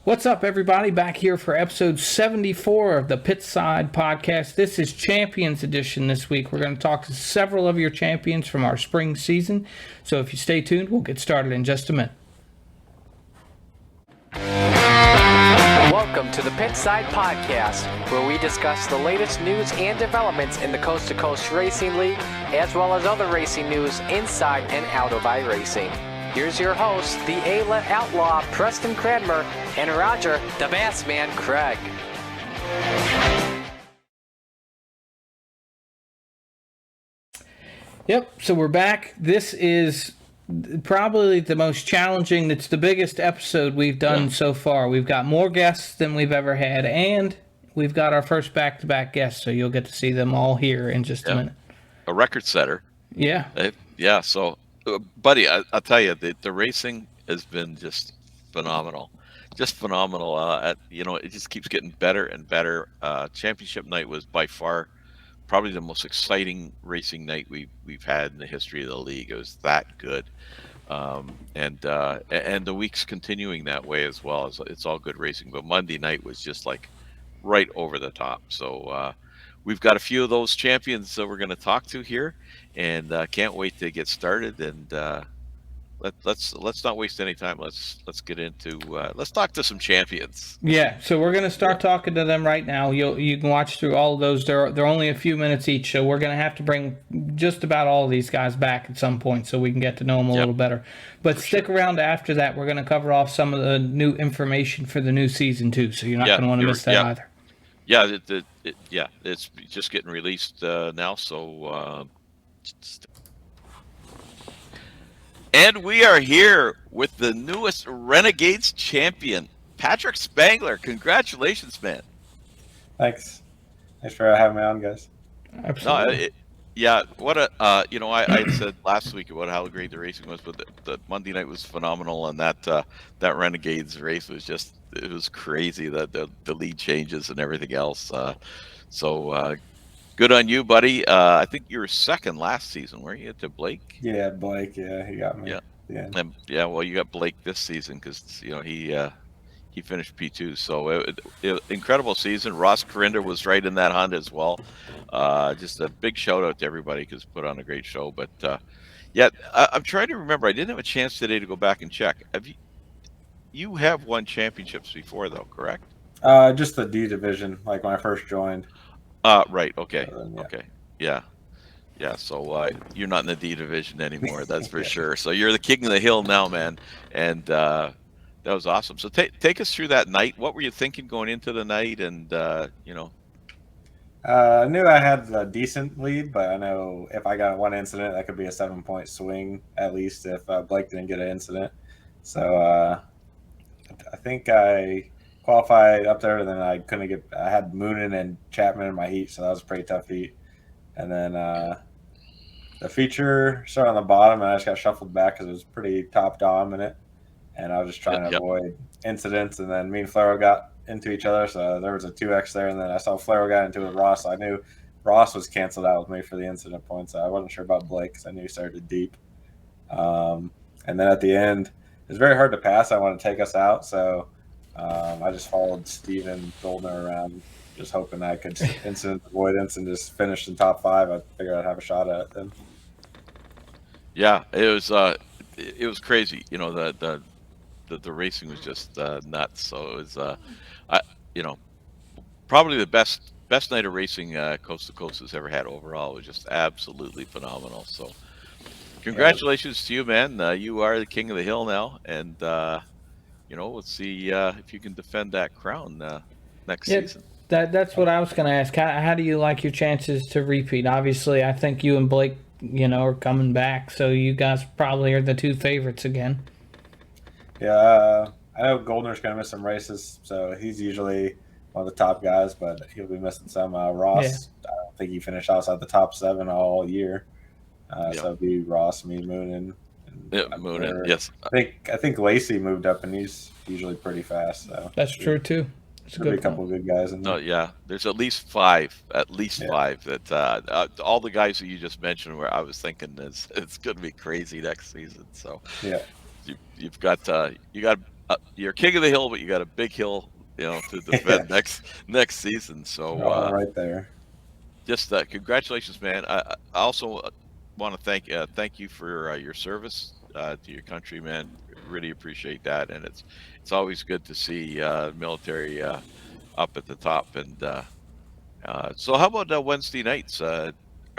What's up, everybody? Back here for episode 74 of the Pitside podcast. This is Champions Edition this week. We're going to talk to several of your champions from our spring season. So if you stay tuned, we'll get started in just a minute. Welcome to the Pitside Podcast, where we discuss the latest news and developments in the Coast2Coast Racing League, as well as other racing news inside and out of iRacing. Here's your host, the Ayla Outlaw, Preston Cranmer, and Roger, the Bassman, Craig. Yep, so we're back. This is probably the most challenging, it's the biggest episode we've done so far. We've got more guests than we've ever had, and we've got our first back-to-back guests, so you'll get to see them all here in just a minute. A record setter. Yeah. So, buddy, I'll tell you, the racing has been just phenomenal. Just phenomenal. It just keeps getting better and better. Championship night was by far probably the most exciting racing night we've had in the history of the league. It was that good, and the week's continuing that way as well. It's all good racing, but Monday night was just like right over the top. So we've got a few of those champions that we're going to talk to here, and can't wait to get started. And let's not waste any time. Let's get into let's talk to some champions. Yeah, so we're going to start talking to them right now. You can watch through all of those. They're only a few minutes each, so we're going to have to bring just about all of these guys back at some point so we can get to know them a little better. But stick around after that. We're going to cover off some of the new information for the new season too, so you're not going to want to miss that either. Yeah, it's just getting released now, so and we are here with the newest Renegades champion, Patrick Spangler. Congratulations, man. Thanks for having me on, guys. Absolutely. What a I said last week about how great the racing was, but the Monday night was phenomenal, and that Renegades race was it was crazy, the lead changes and everything else. So good on you, buddy. I think you were second last season, weren't you, to Blake? Yeah, Blake. Yeah, he got me. Yeah. Well, you got Blake this season because he finished P2. So incredible season. Ross Corinder was right in that hunt as well. Just a big shout out to everybody because put on a great show. But I'm trying to remember. I didn't have a chance today to go back and check. You have won championships before, though, correct? Just the D division, like when I first joined. Right. Okay. Okay. Yeah. So you're not in the D division anymore. That's for sure. So you're the king of the hill now, man. And that was awesome. So take us through that night. What were you thinking going into the night? And I knew I had a decent lead, but I know if I got one incident, that could be a 7-point swing at least if Blake didn't get an incident. So I think I qualified up there, and then I had Moonen and Chapman in my heat, so that was a pretty tough heat. And then the feature started on the bottom, and I just got shuffled back because it was pretty top dominant, and I was just trying to avoid incidents. And then me and Flero got into each other, so there was a 2x there, and then I saw Flero got into it with Ross, so I knew Ross was canceled out with me for the incident points. So I wasn't sure about Blake because I knew he started deep. And then at the end, it was very hard to pass. I wanted to take us out, so I just followed Steven Goldner around, just hoping I could incident avoidance and just finish in top 5. I figured I'd have a shot at it then. Yeah, it was crazy. The racing was just nuts. So it was probably the best night of racing Coast to Coast has ever had overall. It was just absolutely phenomenal. So congratulations to you, man. You are the king of the hill now, and let's see if you can defend that crown next season. That's what I was going to ask. How do you like your chances to repeat? Obviously, I think you and Blake, are coming back, so you guys probably are the two favorites again. Yeah, I know Goldner's going to miss some races, so he's usually one of the top guys, but he'll be missing some. Ross, I don't think he finished outside the top 7 all year. So it'd be Ross, me, Moonen. Moonen, yes. I think Lacey moved up, and he's usually pretty fast. So that's true too. There'll be a couple of good guys in there. No, yeah. There's at least five that all the guys that you just mentioned where I was thinking it's going to be crazy next season. So yeah, you've got you're king of the hill, but you got a big hill, to defend next season. So Right there. just congratulations, man. I also want to thank you for your service to your country, man. Really appreciate that, and it's always good to see military up at the top. And so, how about Wednesday nights? Are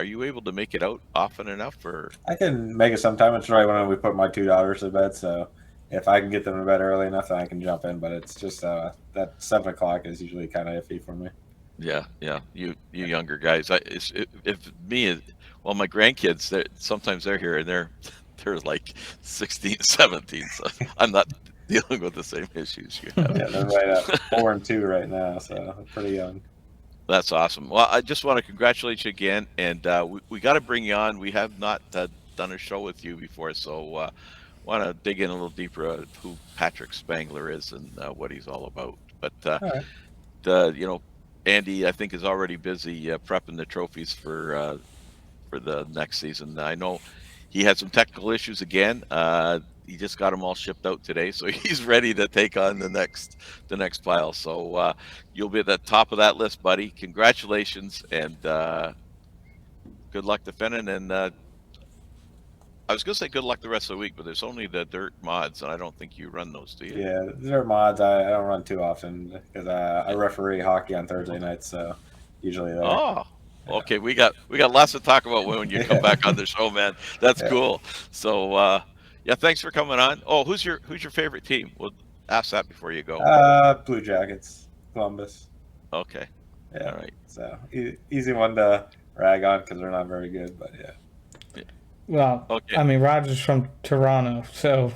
you able to make it out often enough, or? I can make it sometime. It's right when we put my 2 daughters to bed, so if I can get them to bed early enough, then I can jump in. But it's just that 7 o'clock is usually kind of iffy for me. Yeah, you younger guys. If me, well, my grandkids, sometimes they're here and they're like 16, 17. So I'm not dealing with the same issues you have. Yeah, they're right at 4 and 2 right now, so they're pretty young. That's awesome. Well, I just want to congratulate you again, and we got to bring you on. We have not done a show with you before, so want to dig in a little deeper at who Patrick Spangler is and what he's all about. But All right. Andy, I think, is already busy prepping the trophies for the next season. I know he had some technical issues again. He just got them all shipped out today, so he's ready to take on the next pile. So you'll be at the top of that list, buddy. Congratulations, and good luck defending. And I was gonna say good luck the rest of the week, but there's only the dirt mods, and I don't think you run those, do you? Yeah, there are mods. I don't run too often because I referee hockey on Thursday nights, so usually there. Oh, okay. We got lots to talk about when you come back on the show, man. That's cool. So yeah, thanks for coming on. Oh, who's your favorite team? We'll ask that before you go. Blue Jackets, Columbus. Okay. Yeah. All right. So easy one to rag on because they're not very good, but yeah. Well, Okay. I mean, Roger's from Toronto, so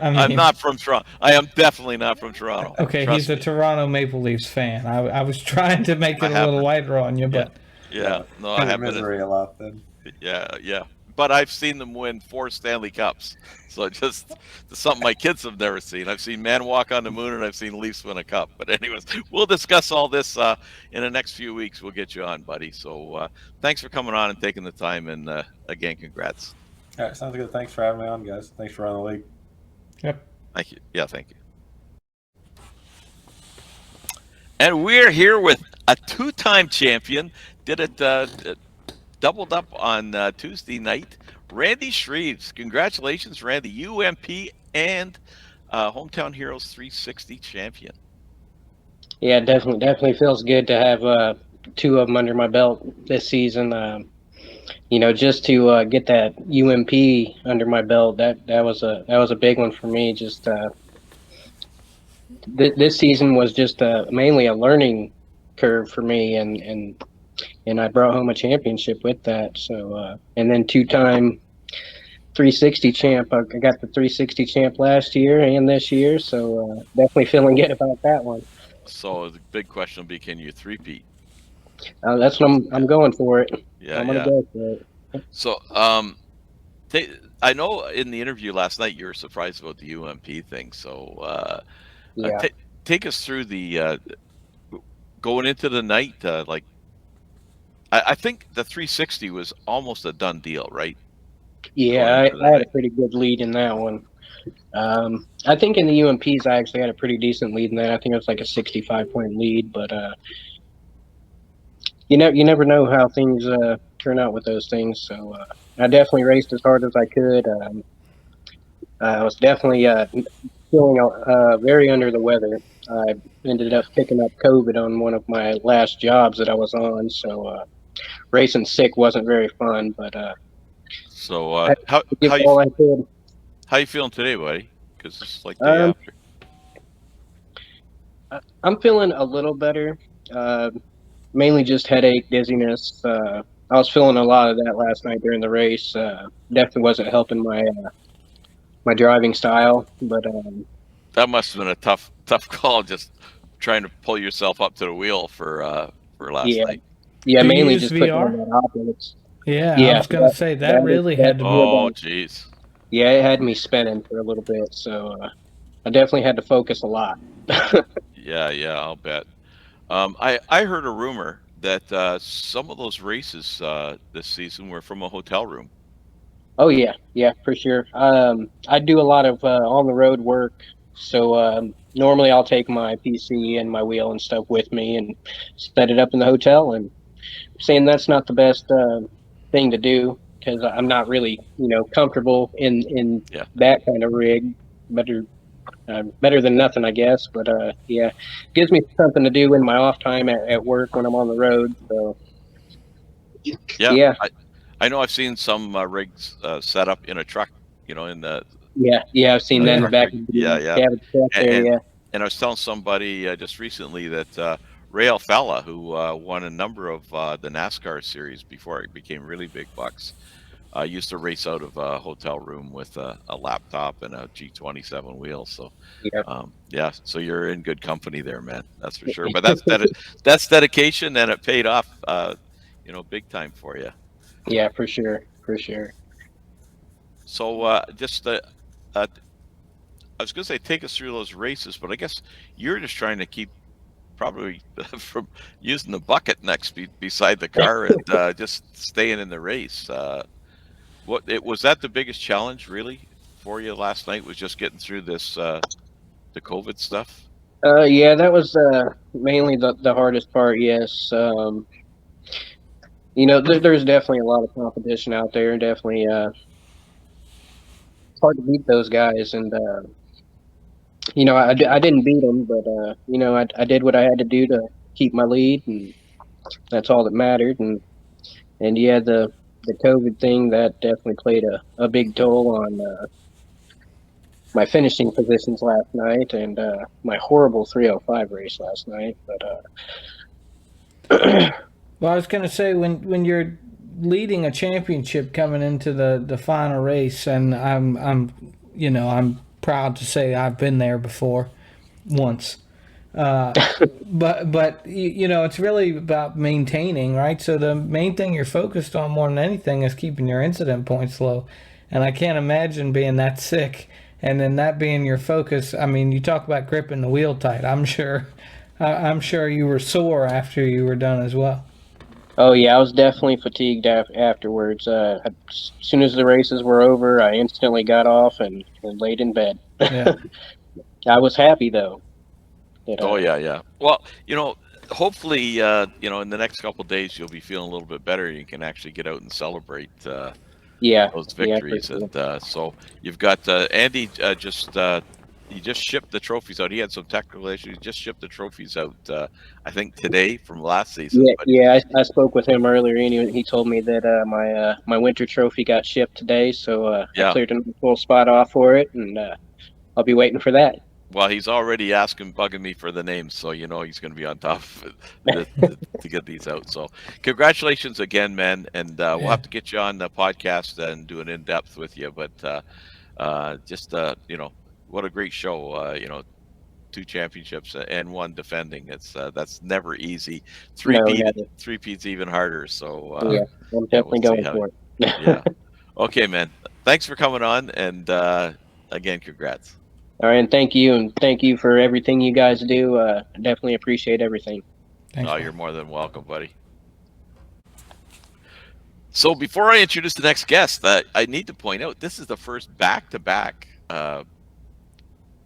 I'm not from Toronto. I am definitely not from Toronto. Okay, Trust he's a me. Toronto Maple Leafs fan. I was trying to make it a little lighter on you, but Yeah. No, I have been. misery a lot then. Yeah. But I've seen them win 4 Stanley Cups. So it's something my kids have never seen. I've seen man walk on the moon, and I've seen Leafs win a cup. But anyways, we'll discuss all this in the next few weeks. We'll get you on, buddy. So thanks for coming on and taking the time. And again, congrats. All right, sounds good. Thanks for having me on, guys. Thanks for running the league. yep. Thank you. Yeah, thank you. And we're here with a 2-time champion. Did it doubled up on Tuesday night. Randy Shreves. Congratulations, Randy. UMP and Hometown Heroes 360 champion. Yeah, definitely feels good to have 2 of them under my belt this season. Just to get that UMP under my belt, that was a big one for me. Just this season was just mainly a learning curve for me, and I brought home a championship with that. So and then 2-time 360 champ. I got the 360 champ last year and this year, so definitely feeling good about that one. So the big question will be, can you three-peat? That's what I'm going for it. Yeah, I'm gonna go for it. So I know in the interview last night you were surprised about the UMP thing. So Yeah. Take us through the going into the night. I think the 360 was almost a done deal, right? Yeah, I had a pretty good lead in that one. I think in the UMPs I actually had a pretty decent lead in that. I think it was like a 65-point lead, but you never know how things turn out with those things. So I definitely raced as hard as I could. I was definitely feeling very under the weather. I ended up picking up COVID on one of my last jobs that I was on, so racing sick wasn't very fun. But so how you feeling today, buddy? Because it's like day after. I'm feeling a little better. Mainly just headache, dizziness. I was feeling a lot of that last night during the race. Definitely wasn't helping my driving style, but that must have been a tough call, just trying to pull yourself up to the wheel for last night. Yeah, Do you mainly use just VR? putting on that optics. Yeah, I was gonna say that really had to. Oh, jeez. Yeah, it had me spinning for a little bit, so I definitely had to focus a lot. Yeah, I'll bet. I heard a rumor that some of those races this season were from a hotel room. Oh yeah, for sure. I do a lot of on the road work So normally I'll take my PC and my wheel and stuff with me and set it up in the hotel. And saying that's not the best thing to do because I'm not really, comfortable in Yeah. that kind of rig. Better better than nothing, I guess. But yeah, gives me something to do in my off time at work when I'm on the road. So Yeah. yeah, I know I've seen some rigs set up in a truck, in the yeah, I've seen Oh that in yeah. the truck back rig. of Yeah, the yeah. cabin truck And there. and, Yeah, and I was telling somebody just recently that Ray Alfalla, who won a number of the NASCAR series before it became really big bucks, used to race out of a hotel room with a laptop and a G27 wheel. So, yeah, yeah, so you're in good company there, man. That's for sure. But that's dedication, and it paid off, big time for you. yeah, for sure, for sure. So, just I was going to say take us through those races, but I guess you're just trying to keep probably from using the bucket next beside the car and just staying in the race. Was that the biggest challenge really for you last night? Was just getting through this the COVID stuff? Yeah, that was mainly the hardest part. Yes, there's definitely a lot of competition out there. Definitely, it's hard to beat those guys. And I didn't beat them, but I did what I had to do to keep my lead, and that's all that mattered. And yeah, the COVID thing that definitely played a big toll on my finishing positions last night, and my horrible 305 race last night. But Well, I was going to say when you're leading a championship coming into the final race, and I'm proud to say I've been there before, once. But it's really about maintaining, right? So the main thing you're focused on more than anything is keeping your incident points low. And I can't imagine being that sick and then that being your focus. I mean, you talk about gripping the wheel tight. I'm sure you were sore after you were done as well. Oh yeah, I was definitely fatigued afterwards. As soon as the races were over, I instantly got off and laid in bed. Yeah. I was happy though. That Oh yeah, yeah. Well, hopefully, in the next couple of days you'll be feeling a little bit better. You can actually get out and celebrate yeah, those yeah, for victories, sure. and so you've got Andy. He just shipped the trophies out. He had some technical issues. He just shipped the trophies out. I think today from last season. Yeah, But yeah. I spoke with him earlier, and he told me that my winter trophy got shipped today, so I yeah, cleared a full spot off for it, and I'll be waiting for that. well, he's already bugging me for the names, so he's going to be on top of it to get these out. So, congratulations again, man, and we'll Yeah. have to get you on the podcast and do an in depth with you. But just what a great show. 2 championships and one defending. That's never easy. No, Three-peat, never. three-peat's even harder. So Yeah, I'm yeah, we'll definitely see going how. for it. Yeah. Okay, man. Thanks for coming on, and again, congrats. All right, and thank you for everything you guys do. Definitely appreciate everything. Thanks, Oh, man. you're more than welcome, buddy. So before I introduce the next guest, I need to point out this is the first back-to-back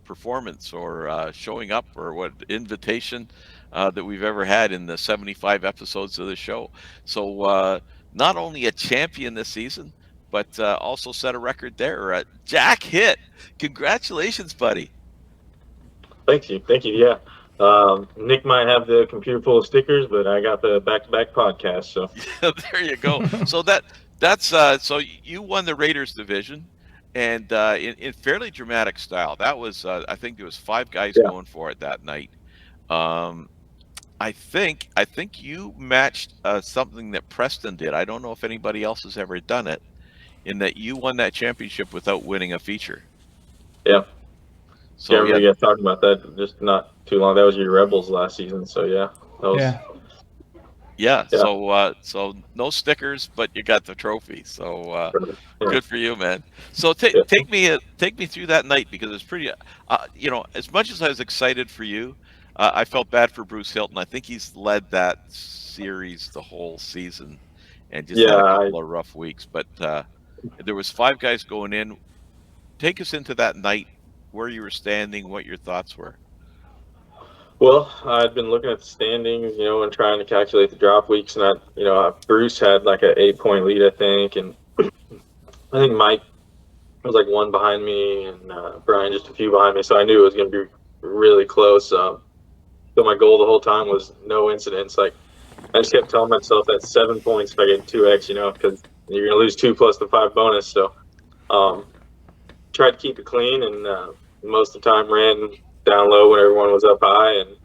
performance or showing up or what invitation that we've ever had in the 75 episodes of the show. So not only a champion this season, but also set a record there. Jack Hitt, congratulations, buddy. Thank you. Thank you. Yeah. Nick might have the computer full of stickers, but I got the back-to-back podcast. So There you go. So that's so you won the Raiders division, and in fairly dramatic style. That was I think there was 5 guys yeah, going for it that night. Um, I think you matched something that Preston did. I don't know if anybody else has ever done it. In that you won that championship without winning a feature. yeah. So Can't remember yeah, you guys talking about that just not too long. That was your Rebels last season. So yeah, that was Yeah. yeah. yeah. So no stickers, but you got the trophy. So Yeah. good for you, man. So Yeah. take me through that night because it's pretty. As much as I was excited for you, I felt bad for Bruce Hilton. I think he's led that series the whole season, and just had a Yeah, couple of rough weeks. But there was 5 guys going in. Take us into that night. where you were standing, what your thoughts were. Well, I'd been looking at the standings, and trying to calculate the drop weeks, and Bruce had like an 8-point lead, I think, and I think Mike was like one behind me, and Brian just a few behind me, so I knew it was going to be really close. So my goal the whole time was no incidents. Like I just kept telling myself that's 7 points if I get 2x, because you're going to lose 2 plus the 5 bonus. So tried to keep it clean, and most of the time ran down low when everyone was up high, and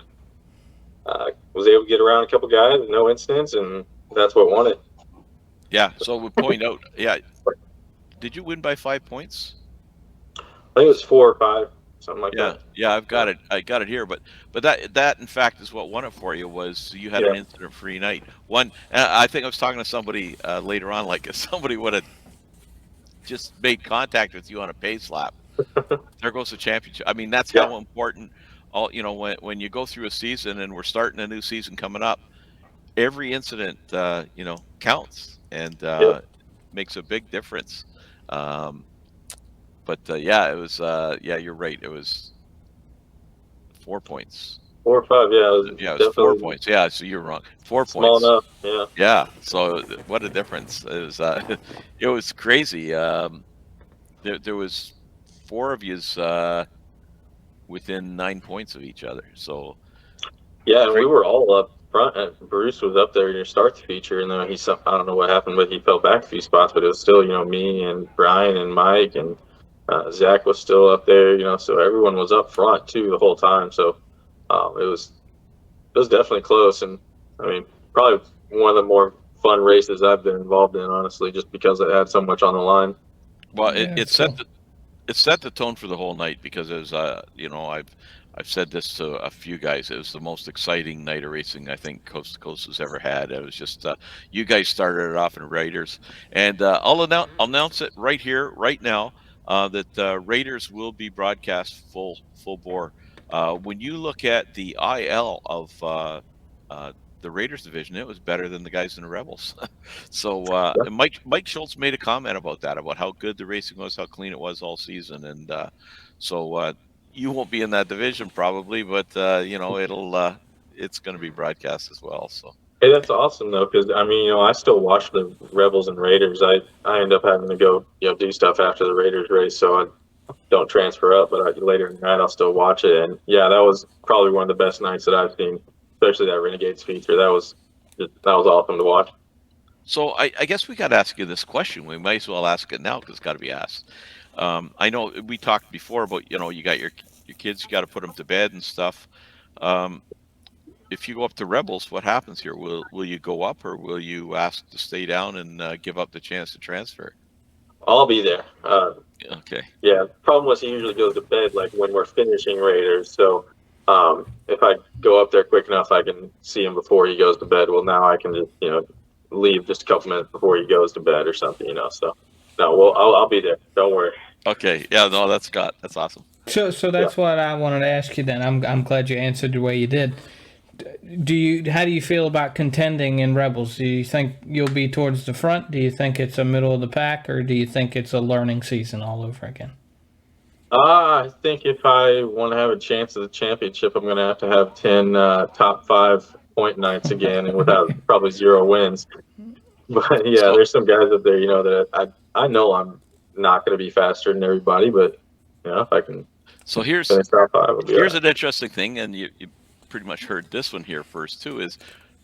was able to get around a couple guys with no incidents, and that's what won it. Yeah, so we point out, yeah. Did you win by 5 points? I think it was 4 or 5, something like that. Yeah, I've got it. I got it here, but that in fact is what won it for you. Was you had an incident-free night. I think I was talking to somebody later on, like if somebody would have just made contact with you on a pace lap, there goes the championship. I mean, that's how important. When you go through a season, and we're starting a new season coming up, every incident counts and makes a big difference. But it was you're right. It was 4 points. 4 or 5, it was 4 points. Yeah, so you're wrong. 4 small points. Small enough, yeah. Yeah. So what a difference! It was it was crazy. There was 4 of yous within 9 points of each other. So and we were all up front. Bruce was up there in your starts feature, and then I don't know what happened, but he fell back a few spots. But it was still me and Brian and Mike and Zach was still up there. So everyone was up front too the whole time. So it was definitely close, and I mean probably one of the more fun races I've been involved in, honestly, just because it had so much on the line. Well, it set the tone for the whole night, because it was I've said this to a few guys. It was the most exciting night of racing I think Coast to Coast has ever had. It was just you guys started it off in Raiders, and I'll announce it right here, right now, that Raiders will be broadcast full bore. When you look at the IL of the Raiders division, it was better than the guys in the Rebels. So Mike Schultz made a comment about that, about how good the racing was, how clean it was all season, and so you won't be in that division probably, but it's going to be broadcast as well. So hey, that's awesome though, because I mean, I still watch the Rebels and Raiders. I end up having to go do stuff after the Raiders race, so I don't transfer up, but later in the night I'll still watch it. And that was probably one of the best nights that I've seen, especially that Renegades feature. That was awesome to watch. So I guess we got to ask you this question. We might as well ask it now because it's got to be asked. I know we talked before about you got your kids, you got to put them to bed and stuff. If you go up to Rebels, what happens here? Will you go up, or will you ask to stay down and give up the chance to transfer? I'll be there. Okay. Yeah. Problem was he usually goes to bed like when we're finishing Raiders. So if I go up there quick enough, I can see him before he goes to bed. Well, now I can just leave just a couple minutes before he goes to bed or something. So no, well I'll be there. Don't worry. Okay. Yeah. No, that's awesome. So that's what I wanted to ask you then. I'm glad you answered the way you did. How do you feel about contending in Rebels? Do you think you'll be towards the front? Do you think it's a middle of the pack, or do you think it's a learning season all over again? I think if I want to have a chance at the championship, I'm going to have 10 top 5 point nights again, and without probably 0 wins. But there's some guys up there, that I know I'm not going to be faster than everybody, but if I can. So here's top 5, an interesting thing, and you pretty much heard this one here first too, is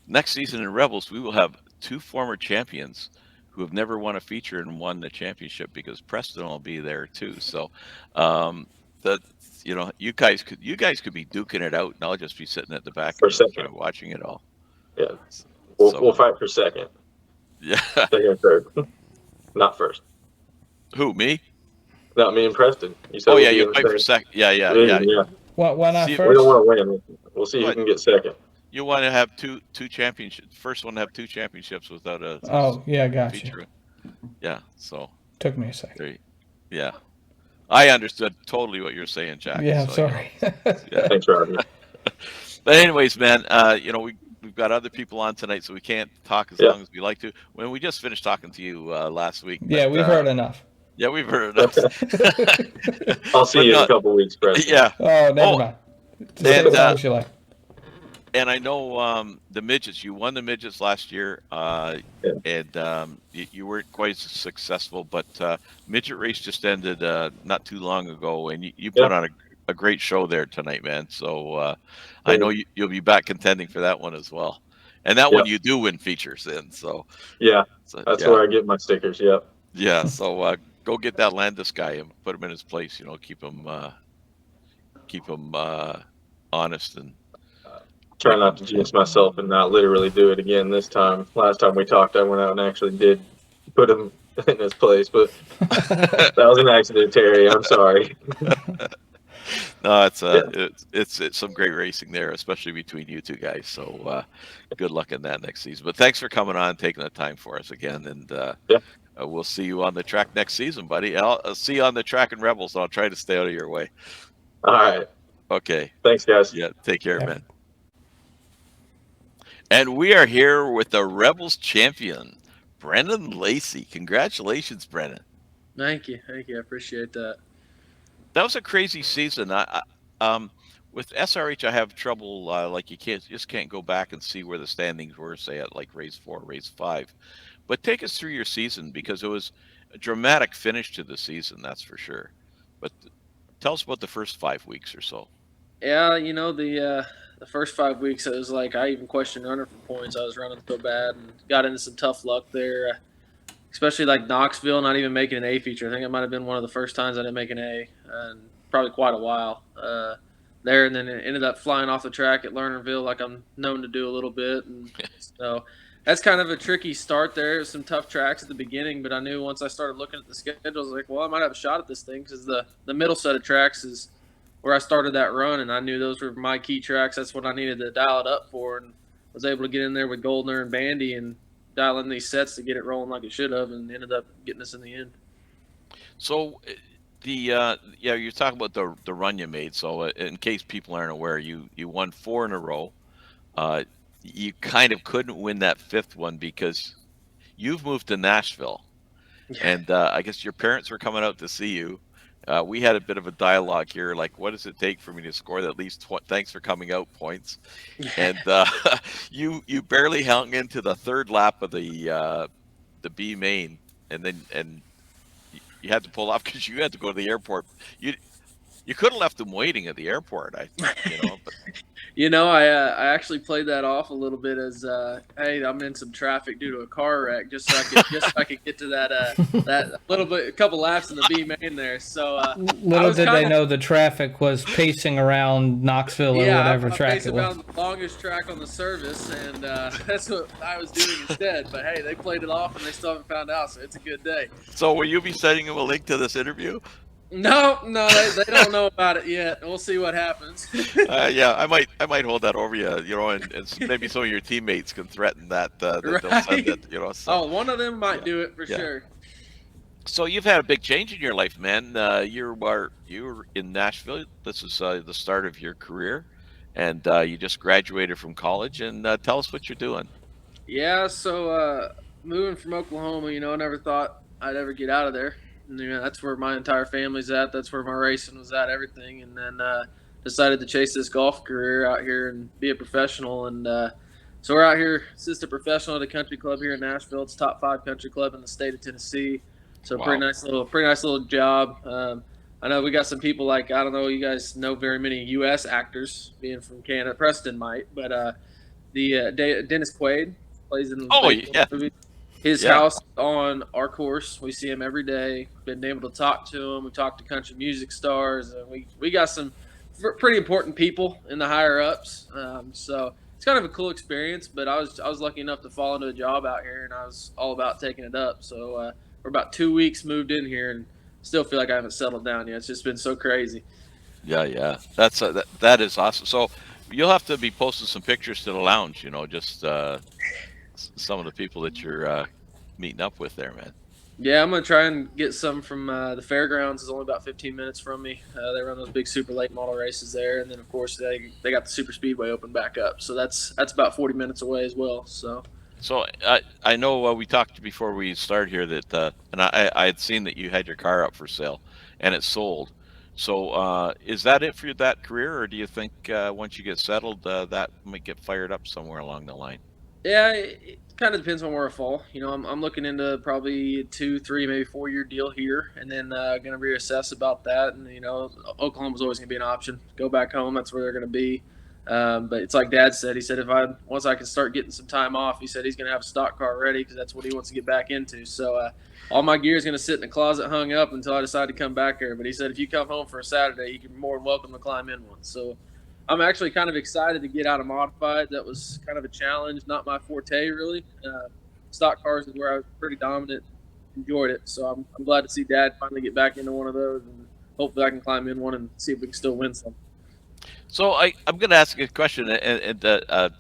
next season in Rebels we will have 2 former champions who have never won a feature and won the championship, because Preston will be there too. So you guys could be duking it out, and I'll just be sitting at the back and watching it all. Yeah, we'll fight for second. Yeah. Second and third, not first. Who, me? No, me and Preston. You said you fight for second. Yeah. Why not first? We don't want to win. We'll see who can get second. You want to have two championships. First one to have 2 championships without a. Oh yeah, gotcha. Feature. Yeah. So. Took me a second. Yeah. I understood totally what you're saying, Jack. Yeah, so, sorry. Thanks, Robbie. But anyways, man, we've got other people on tonight, so we can't talk as long as we like to. When we just finished talking to you last week. Yeah, we've heard enough. Yeah, we've heard enough. I'll see you in a couple weeks, Preston. Yeah. Oh, never mind. Just say as long as you like. And I know the midgets. You won the midgets last year, and you weren't quite as successful. But midget race just ended not too long ago, and you put on a great show there tonight, man. So I know you'll be back contending for that one as well. And that one you do win features in. So that's where I get my stickers. Yep. Yeah. So go get that Landis guy and put him in his place. Keep him honest and. Try not to jinx myself and not literally do it again this time. Last time we talked, I went out and actually did put him in his place, but that was an accident, Terry. I'm sorry. No, it's some great racing there, especially between you two guys. So good luck in that next season. But thanks for coming on, taking the time for us again, and we'll see you on the track next season, buddy. I'll see you on the track in Rebels. I'll try to stay out of your way. All right. Okay. Thanks, guys. Yeah. Take care, man. And we are here with the Rebels champion, Brennan Lacey. Congratulations, Brennan. Thank you. I appreciate that. That was a crazy season. With SRH, I have trouble. Like you just can't go back and see where the standings were, say at like race 4, race 5. But take us through your season, because it was a dramatic finish to the season, that's for sure. But tell us about the first 5 weeks or so. Yeah, the first 5 weeks, it was like I even questioned running for points. I was running so bad and got into some tough luck there, especially like Knoxville, not even making an A feature. I think it might have been one of the first times I didn't make an A, and probably quite a while there. And then it ended up flying off the track at Lernerville, like I'm known to do a little bit. And so that's kind of a tricky start there. It was some tough tracks at the beginning, but I knew once I started looking at the schedule, I was like, well, I might have a shot at this thing, because the middle set of tracks is where I started that run, and I knew those were my key tracks. That's what I needed to dial it up for, and was able to get in there with Goldner and Bandy and dial in these sets to get it rolling like it should have, and ended up getting us in the end. So you're talking about the run you made. So in case people aren't aware, you won 4 in a row. You kind of couldn't win that 5th one because you've moved to Nashville, and I guess your parents were coming out to see you. We had a bit of a dialogue here, like, what does it take for me to score at least thanks for coming out points? And you barely hung into the 3rd lap of the B main, and you had to pull off because you had to go to the airport. You could have left them waiting at the airport, but I actually played that off a little bit as, hey, I'm in some traffic due to a car wreck, just so I could get to that little bit, a couple laps in the B main there. So little did they know the traffic was pacing around Knoxville or whatever track it was. Around the longest track on the service, and that's what I was doing instead. But hey, they played it off, and they still haven't found out, so it's a good day. So will you be sending them a link to this interview? No, they don't know about it yet. We'll see what happens. Yeah, I might hold that over you, and maybe some of your teammates can threaten that they'll send it, So. One of them might do it for sure. So you've had a big change in your life, man. You were in Nashville. This is the start of your career, and you just graduated from college. And tell us what you're doing. Yeah, so moving from Oklahoma, I never thought I'd ever get out of there. And, that's where my entire family's at. That's where my racing was at, everything. And then decided to chase this golf career out here and be a professional. And so we're out here, assistant professional at a country club here in Nashville. It's top 5 country club in the state of Tennessee. So pretty nice little job. I know we got some people like, I don't know, you guys know very many U.S. actors, being from Canada. Preston might, but Dennis Quaid plays in the movie. His house on our course. We see him every day. Been able to talk to him. We talk to country music stars. And we got some pretty important people in the higher ups. So it's kind of a cool experience. But I was lucky enough to fall into a job out here, and I was all about taking it up. So we're about 2 weeks moved in here, and still feel like I haven't settled down yet. It's just been so crazy. Yeah. That's that is awesome. So you'll have to be posting some pictures to the lounge. Just. Some of the people that you're meeting up with there, man. Yeah, I'm going to try and get some from the fairgrounds. Is only about 15 minutes from me. They run those big super late model races there. And then, of course, they got the super speedway open back up. So that's about 40 minutes away as well. So So I know we talked before we started here that, and I had seen that you had your car up for sale, and it sold. So is that it for that career, or do you think once you get settled, that might get fired up somewhere along the line? Yeah, it kind of depends on where I fall. I'm looking into probably a 2, 3, maybe 4 year deal here, and then going to reassess about that. And Oklahoma's always going to be an option. Go back home. That's where they're going to be. But it's like Dad said. He said once I can start getting some time off, he said he's going to have a stock car ready because that's what he wants to get back into. So all my gear is going to sit in the closet hung up until I decide to come back here. But he said if you come home for a Saturday, you can be more than welcome to climb in one. So I'm actually kind of excited to get out of modified. That was kind of a challenge, not my forte really. Stock cars is where I was pretty dominant, enjoyed it. So I'm glad to see Dad finally get back into one of those, and hopefully I can climb in one and see if we can still win some. So I'm going to ask you a question, and a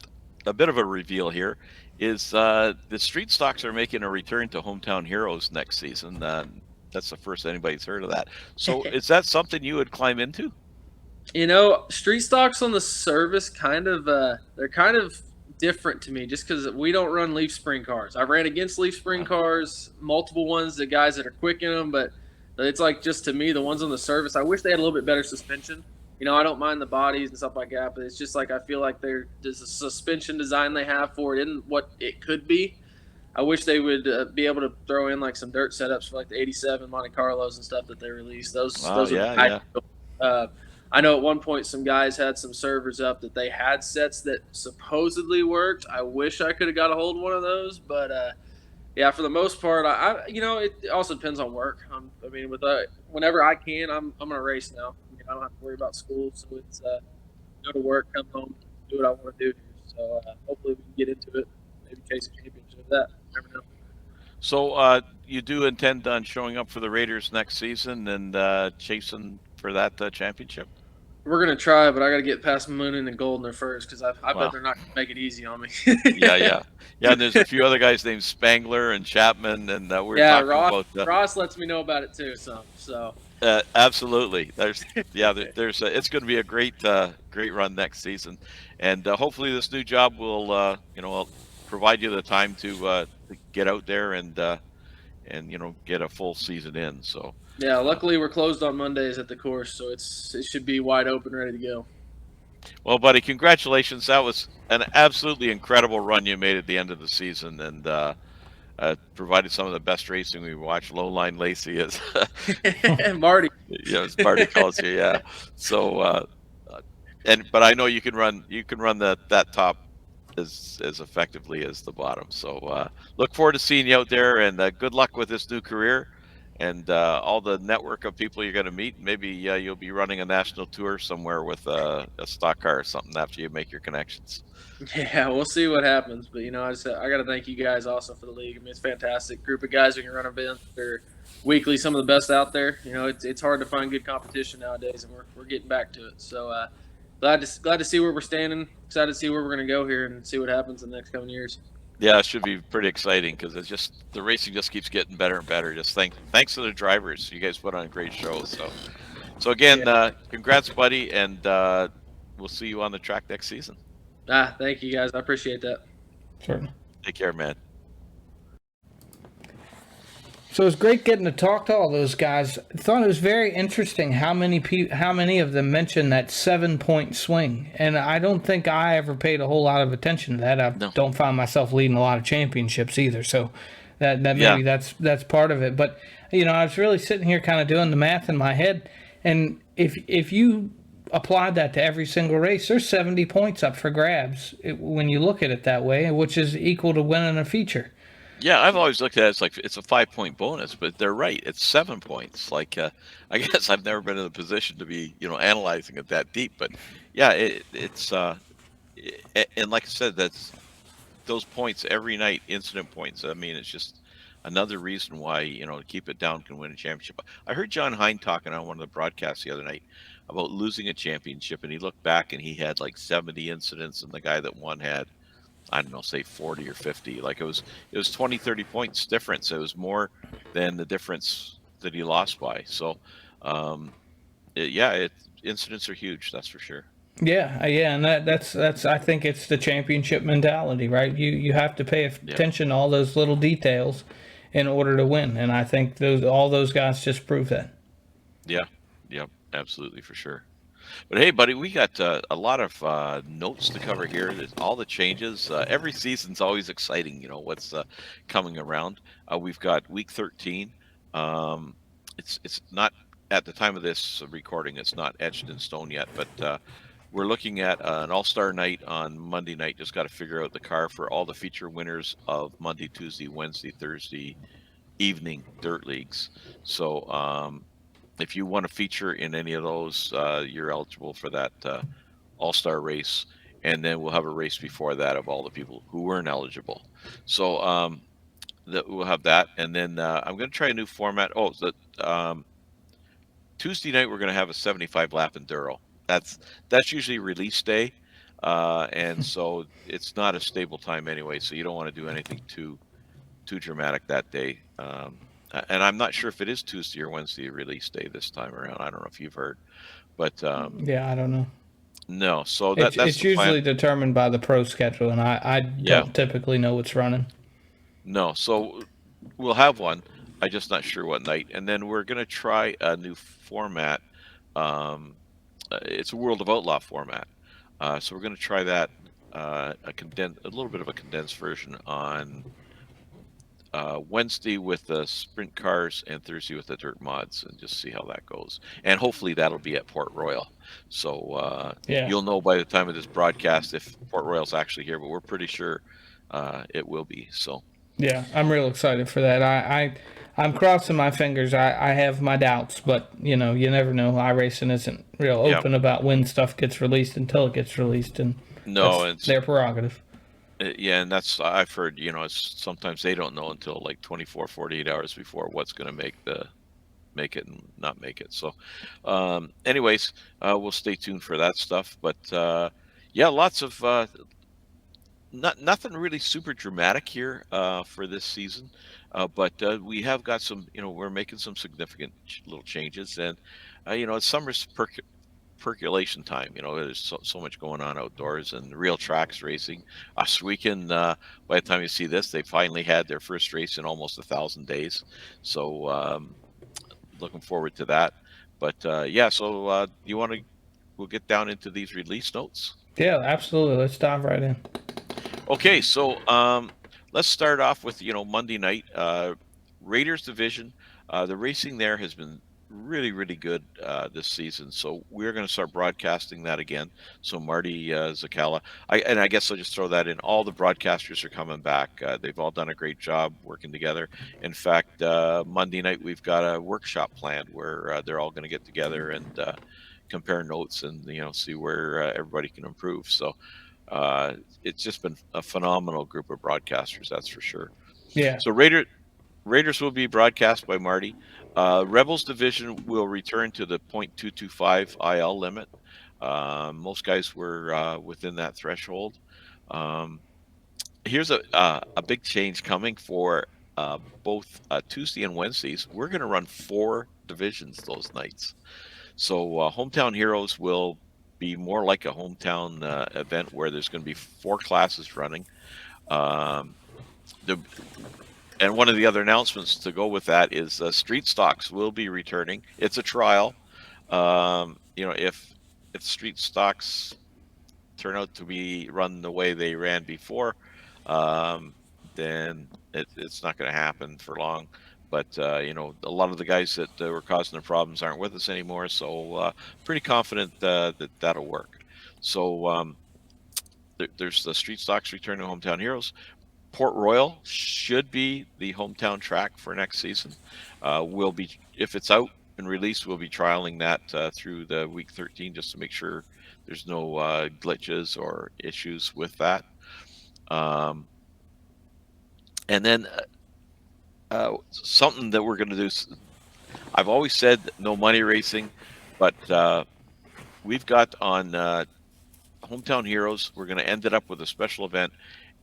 bit of a reveal here is the street stocks are making a return to Hometown Heroes next season. That's the first anybody's heard of that. So is that something you would climb into? Street stocks on the service they're kind of different to me just because we don't run leaf spring cars. I ran against leaf spring cars, multiple ones, the guys that are quick in them, but it's like just to me, the ones on the service, I wish they had a little bit better suspension. I don't mind the bodies and stuff like that, but it's just like I feel like there's a suspension design they have for it isn't what it could be. I wish they would be able to throw in like some dirt setups for like the 87 Monte Carlos and stuff that they released. Those would be ideal. I know at one point some guys had some servers up that they had sets that supposedly worked. I wish I could have got a hold of one of those, but yeah, for the most part, it also depends on work. Whenever I can, I'm gonna race now. I don't have to worry about school, so it's go to work, come home, do what I want to do here. So hopefully we can get into it, maybe chase a championship with that. Never know. So you do intend on showing up for the Raiders next season and chasing for that championship? We're gonna try, but I got to get past Moonin and Goldner first because I bet they're not gonna make it easy on me. yeah. And there's a few other guys named Spangler and Chapman, and we're talking about Ross lets me know about it too. So absolutely. There's it's going to be a great run next season, and hopefully this new job will provide you the time to get out there and get a full season in. So. Yeah, luckily we're closed on Mondays at the course, so it should be wide open, ready to go. Well, buddy, congratulations. That was an absolutely incredible run you made at the end of the season, and provided some of the best racing we watched. Lowline Lacey is Marty. As Marty calls you, yeah. So, but I know you can run that top as effectively as the bottom. So, look forward to seeing you out there, and good luck with this new career. And all the network of people you're going to meet. Maybe you'll be running a national tour somewhere with a stock car or something after you make your connections. Yeah, we'll see what happens. But I got to thank you guys also for the league. It's a fantastic group of guys who can run events. They're weekly, some of the best out there. It's hard to find good competition nowadays, and we're getting back to it. So glad to see where we're standing. Excited to see where we're going to go here and see what happens in the next coming years. Yeah, it should be pretty exciting because the racing just keeps getting better and better. Just thanks to the drivers. You guys put on a great show. So again, congrats, buddy, and we'll see you on the track next season. Thank you guys. I appreciate that. Certainly. Take care, man. So it was great getting to talk to all those guys. I thought it was very interesting how many of them mentioned that 7-point swing, and I don't think I ever paid a whole lot of attention to that. I don't find myself leading a lot of championships either, so that maybe that's part of it. But I was really sitting here kind of doing the math in my head, and if you applied that to every single race, there's 70 points up for grabs when you look at it that way, which is equal to winning a feature. Yeah, I've always looked at it as like it's a 5-point bonus, but they're right. It's 7 points. Like I guess I've never been in a position to be analyzing it that deep, but yeah, it's and like I said, that's those points every night, incident points. I mean, it's just another reason why to keep it down can win a championship. I heard John Hine talking on one of the broadcasts the other night about losing a championship, and he looked back and he had like 70 incidents, and the guy that won had, I don't know, say 40 or 50. Like it was 20, 30 points difference. It was more than the difference that he lost by. So, incidents are huge. That's for sure. Yeah, yeah, and that's I think it's the championship mentality, right? You have to pay attention to all those little details in order to win, and I think all those guys just prove that. Yeah. Yep. Absolutely, for sure. But hey, buddy, we got a lot of notes to cover here. There's all the changes. Every season's always exciting. You know what's coming around. We've got week 13. Um, it's not at the time of this recording. It's not etched in stone yet, but we're looking at an all-star night on Monday night. Just got to figure out the car for all the feature winners of Monday, Tuesday, Wednesday, Thursday evening dirt leagues. So if you want to feature in any of those, you're eligible for that all-star race. And then we'll have a race before that of all the people who weren't eligible. So we'll have that. And then I'm going to try a new format. Oh, Tuesday night we're going to have a 75 lap enduro. That's usually release day, and so it's not a stable time anyway. So you don't want to do anything too dramatic that day. And I'm not sure if it is Tuesday or Wednesday release day this time around. I don't know if you've heard, but Yeah, I don't know. no. So It's that's it's the plan. usually determined by the pro schedule, and I Yeah. don't typically know what's running. No. So we'll have one. I'm just not sure what night. And then we're going to try a new format. It's a World of Outlaw format. So we're going to try that, a little bit of a condensed version on Wednesday with the sprint cars and Thursday with the dirt mods, and just see how that goes. And hopefully that'll be at Port Royal. So Yeah. you'll know by the time of this broadcast if Port Royal's actually here, but we're pretty sure it will be. So Yeah, I'm real excited for that. I'm crossing my fingers. I have my doubts, but you never know. iRacing isn't real Yeah. open about when stuff gets released until it gets released, and no, that's their prerogative. yeah, and that's I've heard. Sometimes they don't know until like 24, 48 hours before what's going to make it and not make it. So, anyways, we'll stay tuned for that stuff. But yeah, lots of nothing really super dramatic here for this season. But we have got some. We're making some significant little changes, and it's summer's percolation time. There's so much going on outdoors and real tracks racing. Us weekend, by the time you see this, they finally had their first race in almost 1,000 days. So looking forward to that. But yeah, so we'll get down into these release notes. Yeah, absolutely. Let's dive right in. Okay, so let's start off with Monday night Raiders division. The racing there has been really, really good this season. So we're going to start broadcasting that again. So Marty Zakala, I guess I'll just throw that in. All the broadcasters are coming back. They've all done a great job working together. In fact, Monday night we've got a workshop planned where they're all going to get together and compare notes and see where everybody can improve. So it's just been a phenomenal group of broadcasters, that's for sure. Yeah. So Raiders will be broadcast by Marty. Rebels division will return to the .225 IL limit. Most guys were within that threshold. Here's a big change coming for both Tuesday and Wednesdays. We're going to run 4 divisions those nights. So Hometown Heroes will be more like a hometown event where there's going to be 4 classes running. And one of the other announcements to go with that is Street Stocks will be returning. It's a trial. If Street Stocks turn out to be run the way they ran before, then it's not going to happen for long. But a lot of the guys that were causing the problems aren't with us anymore, so pretty confident that that'll work. So there's the Street Stocks return to Hometown Heroes. Port Royal should be the hometown track for next season. We'll be, if it's out and released, we'll be trialing that through the week 13 just to make sure there's no glitches or issues with that. And then something that we're going to do. I've always said no money racing, but we've got on Hometown Heroes. We're going to end it up with a special event.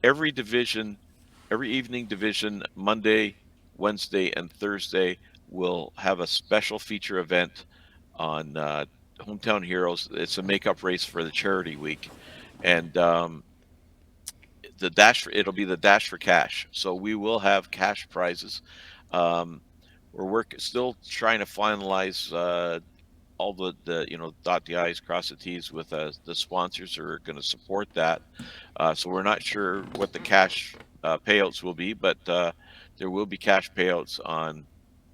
Every evening division, Monday, Wednesday, and Thursday will have a special feature event on Hometown Heroes. It's a makeup race for the charity week, and it'll be the dash for cash. So we will have cash prizes. We're still trying to finalize all the dot the i's, cross the t's with the sponsors who are going to support that. So we're not sure what the cash payouts will be, but there will be cash payouts on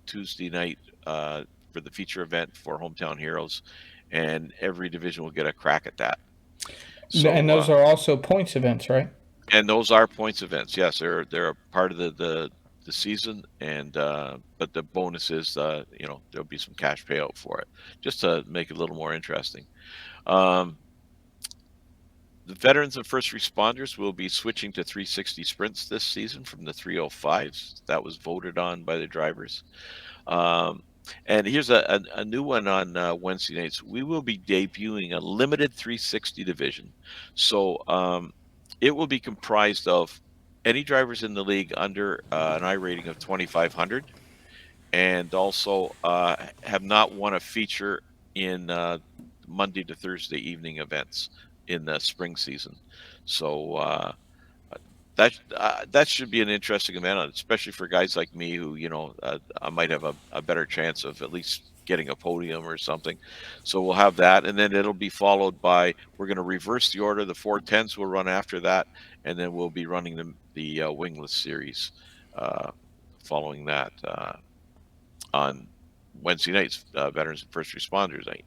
Tuesday night for the feature event for Hometown Heroes, and every division will get a crack at that. So, and those are also points events, right? And those are points events. Yes, they're a part of the season, and but the bonus is there'll be some cash payout for it, just to make it a little more interesting. The veterans and first responders will be switching to 360 sprints this season from the 305s. That was voted on by the drivers. And here's a new one on Wednesday nights. We will be debuting a limited 360 division. So it will be comprised of any drivers in the league under an I rating of 2,500, and also have not won a feature in Monday to Thursday evening events in the spring season. So that should be an interesting event, especially for guys like me who, I might have a better chance of at least getting a podium or something. So we'll have that, and then it'll be followed by, we're going to reverse the order. The 410s will run after that, and then we'll be running the wingless series following that on Wednesday nights, veterans and first responders night.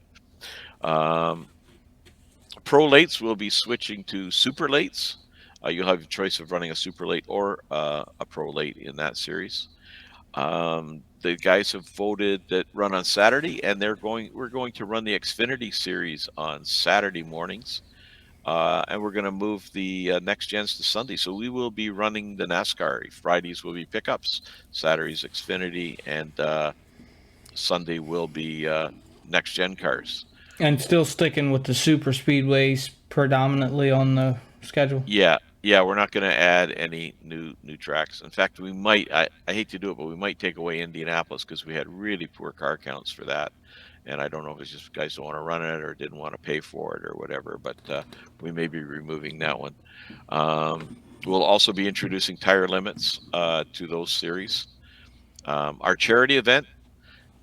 Pro lates will be switching to super lates. You'll have a choice of running a super late or a pro late in that series. The guys have voted that run on Saturday, and we're going to run the Xfinity series on Saturday mornings, and we're going to move the next gens to Sunday. So we will be running the NASCAR. Fridays will be pickups, Saturdays Xfinity, and Sunday will be next gen cars. And still sticking with the super speedways predominantly on the schedule. Yeah, we're not going to add any new tracks. In fact, we might. I hate to do it, but we might take away Indianapolis because we had really poor car counts for that, and I don't know if it's just guys don't want to run it or didn't want to pay for it or whatever. But we may be removing that one. We'll also be introducing tire limits to those series. Our charity event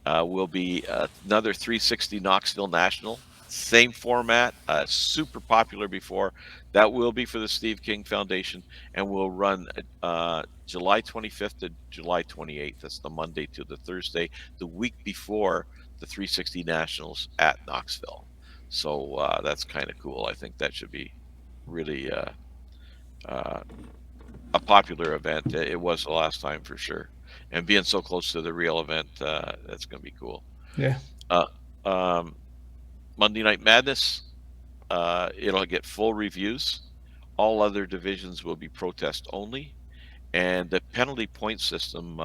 will be another 360 Knoxville National. Same format, super popular before. That will be for the Steve King Foundation, and we'll run July 25th to July 28th. That's the Monday to the Thursday, the week before the 360 Nationals at Knoxville. So that's kind of cool. I think that should be really a popular event. It was the last time for sure. And being so close to the real event, that's going to be cool. Yeah. Monday Night Madness, it'll get full reviews. All other divisions will be protest only, and the penalty point system,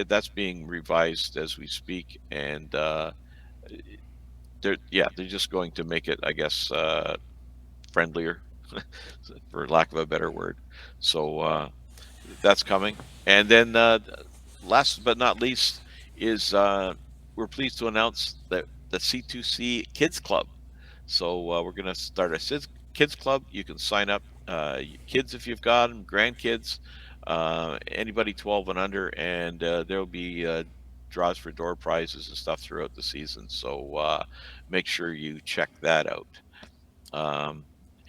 that's being revised as we speak, and they're just going to make it, I guess, friendlier, for lack of a better word. So that's coming, and then last but not least is we're pleased to announce that the C2C Kids Club. So we're going to start a Kids Club. You can sign up, kids if you've got them, grandkids, anybody 12 and under, and there'll be draws for door prizes and stuff throughout the season. So make sure you check that out.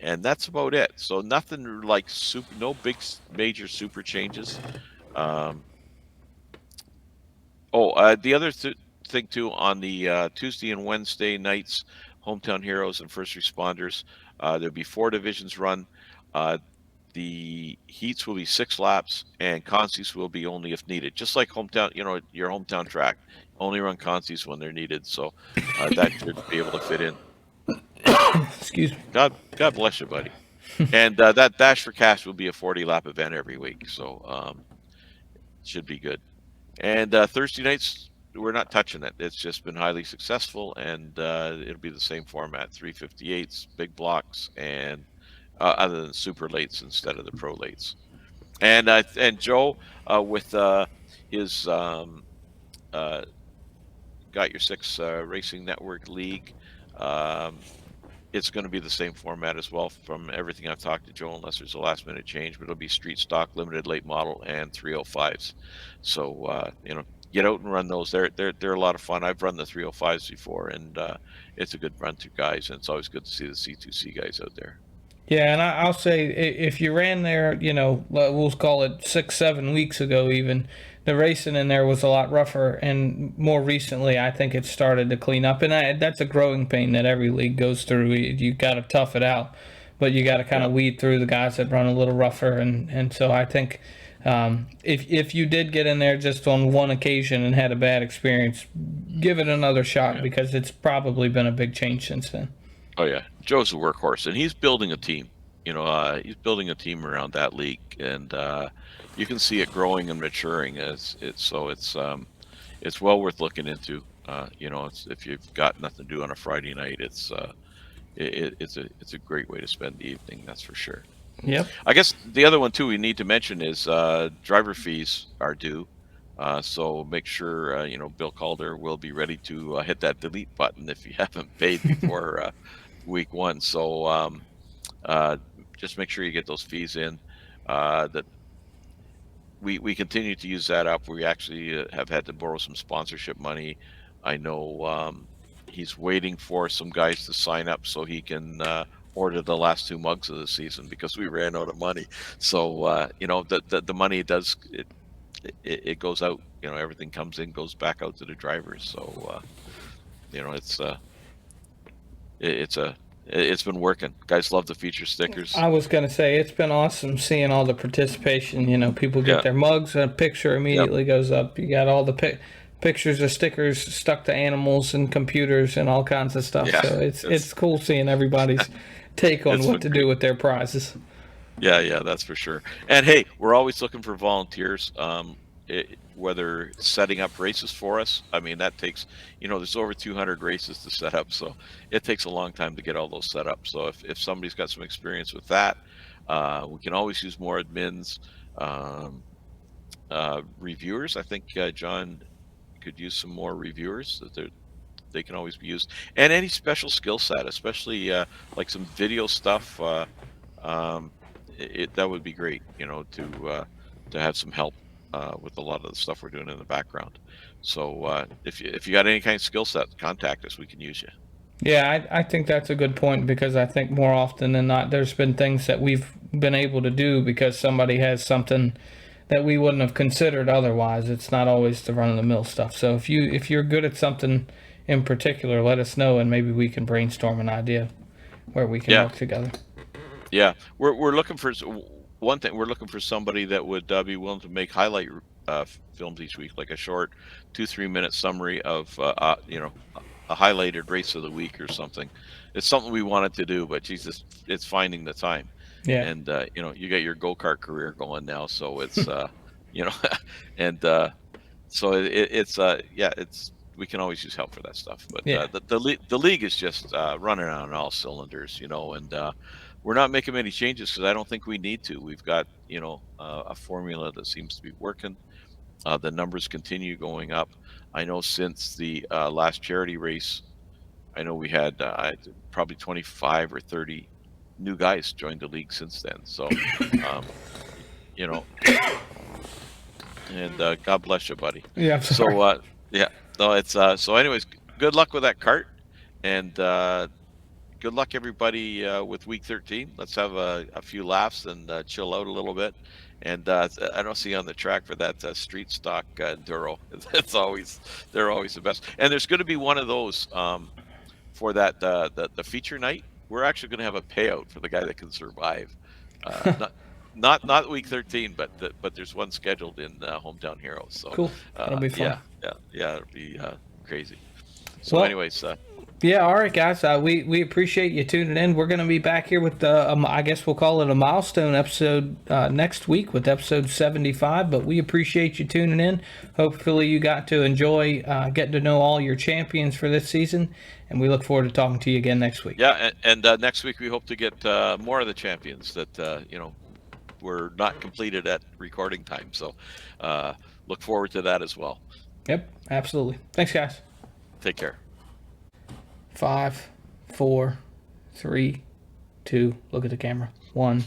And that's about it. So nothing like no big major super changes. The other thing too, on the Tuesday and Wednesday nights, Hometown Heroes and First Responders, there'll be 4 divisions run. The heats will be 6 laps, and consies will be only if needed. Just like hometown, your hometown track, only run consies when they're needed. So that should be able to fit in. Excuse me. God bless you, buddy. And that Dash for Cash will be a 40-lap event every week, so should be good. And Thursday nights, we're not touching it. It's just been highly successful, and it'll be the same format: 358s, big blocks, and other than super lates instead of the pro lates. And Joe with his got your 6 Racing Network League. It's going to be the same format as well from everything I've talked to Joe, unless there's a last minute change, but it'll be street stock, limited late model, and 305s. So, get out and run those. They're a lot of fun. I've run the 305s before, and it's a good run to guys, and it's always good to see the C2C guys out there. Yeah, and I'll say if you ran there, we'll call it 6-7 weeks ago, even the racing in there was a lot rougher. And more recently, I think it started to clean up, and that's a growing pain that every league goes through. You got to tough it out, but you got to kind of weed through the guys that run a little rougher. And so I think if you did get in there just on one occasion and had a bad experience, give it another shot because it's probably been a big change since then. Oh yeah, Joe's a workhorse, and he's building a team. He's building a team around that league, and you can see it growing and maturing. It's well worth looking into. If you've got nothing to do on a Friday night, it's a great way to spend the evening. That's for sure. Yep. I guess the other one too we need to mention is driver fees are due. So make sure Bill Calder will be ready to hit that delete button if you haven't paid before week 1. So just make sure you get those fees in. That we continue to use that up. We actually have had to borrow some sponsorship money. I know he's waiting for some guys to sign up so he can order the last 2 mugs of the season because we ran out of money. So the money does it goes out. Everything comes in, goes back out to the drivers. So it's been working. Guys love the feature stickers. I was going to say, it's been awesome seeing all the participation. People get their mugs, a picture immediately goes up. You got all the pictures of stickers stuck to animals and computers and all kinds of stuff. So it's cool seeing everybody's take on what to do with their prizes. Yeah, that's for sure. And hey, we're always looking for volunteers. Whether setting up races for us, I mean, that takes, there's over 200 races to set up, so it takes a long time to get all those set up. So if somebody's got some experience with that, we can always use more admins. Reviewers, I think John could use some more reviewers. They can always be used. And any special skill set, especially like some video stuff, that would be great, to have some help with a lot of the stuff we're doing in the background. So if you got any kind of skill set, contact us. We can use you. Yeah, I think that's a good point because I think more often than not, there's been things that we've been able to do because somebody has something that we wouldn't have considered otherwise. It's not always the run-of-the-mill stuff. So if you're good at something in particular, let us know and maybe we can brainstorm an idea where we can work together. Yeah, we're looking for one thing. We're looking for somebody that would be willing to make highlight films each week, like a short 2-3 minute summary of a highlighted race of the week or something. It's something we wanted to do, but Jesus, it's finding the time. Yeah. And you got your go-kart career going now, so it's and so it's we can always use help for that stuff. But the league is just running on all cylinders, and we're not making many changes because I don't think we need to. We've got a formula that seems to be working. The numbers continue going up. I know since the last charity race, I know we had probably 25 or 30 new guys joined the league since then. So, and God bless you, buddy. Yeah. So, no, it's so. Anyways, good luck with that cart, and good luck everybody with week 13. Let's have a few laughs and chill out a little bit. And I don't see on the track for that street stock enduro. They're always the best. And there's going to be one of those for that the feature night. We're actually going to have a payout for the guy that can survive. Not week 13, but there's one scheduled in Hometown Heroes. So cool. That'll be fun. Yeah, it'll be crazy. So, anyways. Yeah, all right, guys. We appreciate you tuning in. We're going to be back here with I guess we'll call it a milestone episode next week with episode 75. But we appreciate you tuning in. Hopefully, you got to enjoy getting to know all your champions for this season, and we look forward to talking to you again next week. Yeah, and next week we hope to get more of the champions that were not completed at recording time. So look forward to that as well. Yep, absolutely. Thanks, guys. Take care. 5, 4, 3, 2. Look at the camera. 1.